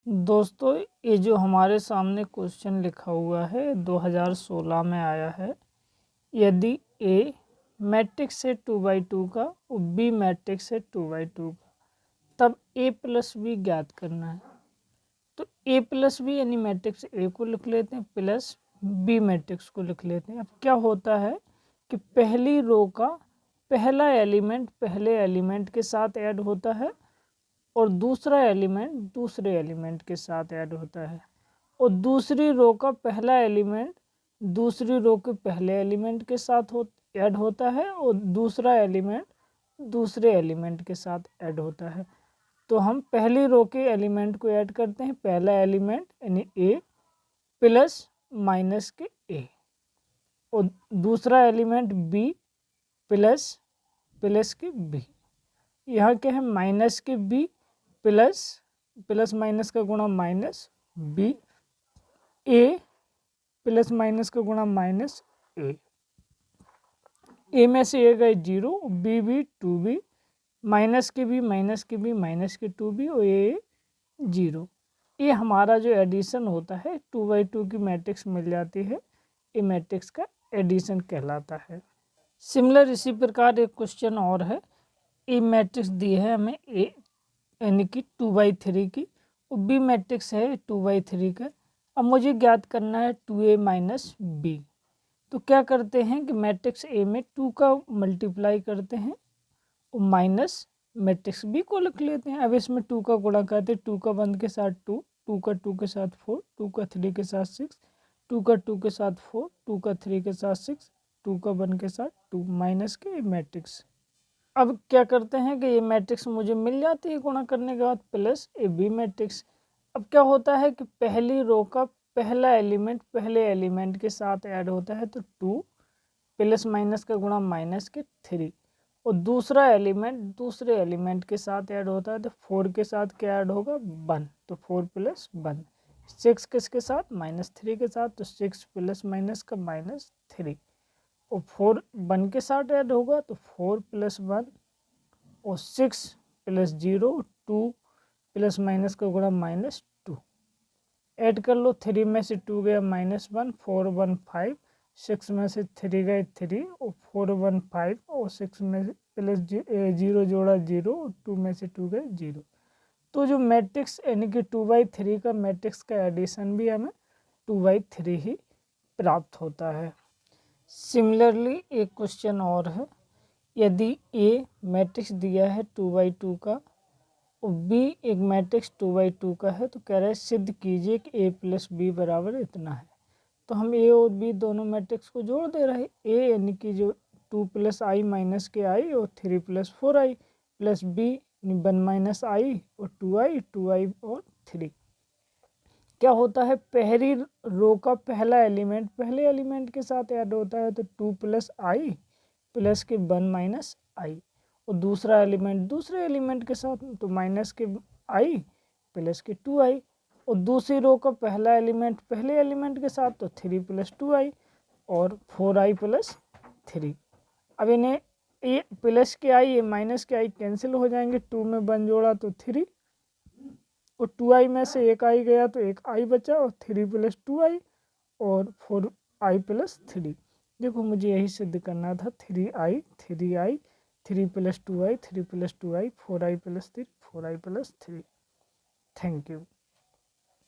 दोस्तों, ये जो हमारे सामने क्वेश्चन लिखा हुआ है 2016 में आया है। यदि ए मैट्रिक्स है 2/2 का और बी मैट्रिक्स है 2/2 का, तब ए प्लस बी ज्ञात करना है। तो ए प्लस बी यानी मैट्रिक्स ए को लिख लेते हैं प्लस बी मैट्रिक्स को लिख लेते हैं। अब क्या होता है कि पहली रो का पहला एलिमेंट पहले एलिमेंट के साथ ऐड होता है और दूसरा एलिमेंट दूसरे एलिमेंट के साथ ऐड होता है, और दूसरी रो का पहला एलिमेंट दूसरी रो के पहले एलिमेंट के साथ ऐड होता है और दूसरा एलिमेंट दूसरे एलिमेंट के साथ ऐड होता है। तो हम पहली रो के एलिमेंट को ऐड करते हैं, पहला एलिमेंट यानी ए प्लस माइनस के ए, और दूसरा एलिमेंट बी प्लस प्लस के बी। यहाँ क्या है, माइनस के बी प्लस प्लस माइनस का गुणा माइनस बी, ए प्लस माइनस का गुणा माइनस ए में से ए गए 0, बी बी 2b, माइनस के बी माइनस के बी माइनस के 2b और ए 0। ये हमारा जो एडिशन होता है 2/2 की मैट्रिक्स मिल जाती है, ये मैट्रिक्स का एडिशन कहलाता है। सिमिलर इसी प्रकार एक क्वेश्चन और है। ए मैट्रिक्स दी है हमें ए यानी कि 2/3 की, और बी मैट्रिक्स है 2/3 का। अब मुझे ज्ञात करना है 2a माइनस बी। तो क्या करते हैं कि मैट्रिक्स ए में 2 का मल्टीप्लाई करते हैं और माइनस मैट्रिक्स बी को लिख लेते हैं। अब इसमें 2 का गुणा करते हैं, 2 का 1 के साथ 2, 2 का 2 के साथ 4, 2 का 3 के साथ 6, 2 का 2 के साथ 4, 2 का 3 के साथ 6, 2 का 1 के साथ 2 माइनस के मैट्रिक्स। अब क्या करते हैं कि ये मैट्रिक्स मुझे मिल जाती है गुणा करने के बाद प्लस ए बी मैट्रिक्स। अब क्या होता है कि पहली रो का पहला एलिमेंट पहले एलिमेंट के साथ ऐड होता है, तो 2 प्लस माइनस का गुणा माइनस के 3, और दूसरा एलिमेंट दूसरे एलिमेंट के साथ ऐड होता है, तो 4 के साथ क्या ऐड होगा 1, तो 4 प्लस 1। 6 किसके साथ -3 के साथ, तो 6 प्लस माइनस का -3, और 4 1 के साथ ऐड होगा, तो 4 प्लस 1 और 6 प्लस 0 2 प्लस माइनस का गुणा -2। ऐड कर लो, 3 में से 2 गया -1, 4 1 5, 6 में से 3 गए 3 और 4 1 5, और 6 में से प्लस 0 जोड़ा 0, 2 में से 2 गए 0। तो जो मैट्रिक्स यानी कि 2/3 का मैट्रिक्स का एडिशन भी हमें 2/3 ही प्राप्त होता है। सिमिलरली एक क्वेश्चन और है। यदि ए मैट्रिक्स दिया है 2/2 का और बी एक मैट्रिक्स 2/2 का है, तो कह रहा है सिद्ध कीजिए कि ए प्लस बी बराबर इतना है। तो हम ए और बी दोनों मैट्रिक्स को जोड़ दे रहे हैं। ए यानी कि जो 2 प्लस आई माइनस के आई और 3 plus 4i, plus B 1 minus i और 2i और 3। क्या होता है, पहली रो का पहला एलिमेंट पहले एलिमेंट के साथ ऐड होता है, तो 2 प्लस आई प्लस के 1 माइनस आई, और दूसरा एलिमेंट दूसरे एलिमेंट के साथ, तो माइनस के आई प्लस के 2i, और दूसरी रो का पहला एलिमेंट पहले एलिमेंट के साथ, तो 3 प्लस 2i और 4i प्लस 3। अब इन्हें ये प्लस के आई ये माइनस के आई कैंसिल हो जाएंगे, 2 में 1 जोड़ा तो 3, और 2i में से एक आई गया तो एक आई बचा, और 3 प्लस 2i और 4i प्लस 3। देखो मुझे यही सिद्ध करना था, 3i 3 plus 2i 3 plus 2i 4i plus 3 4i plus 3। Thank you.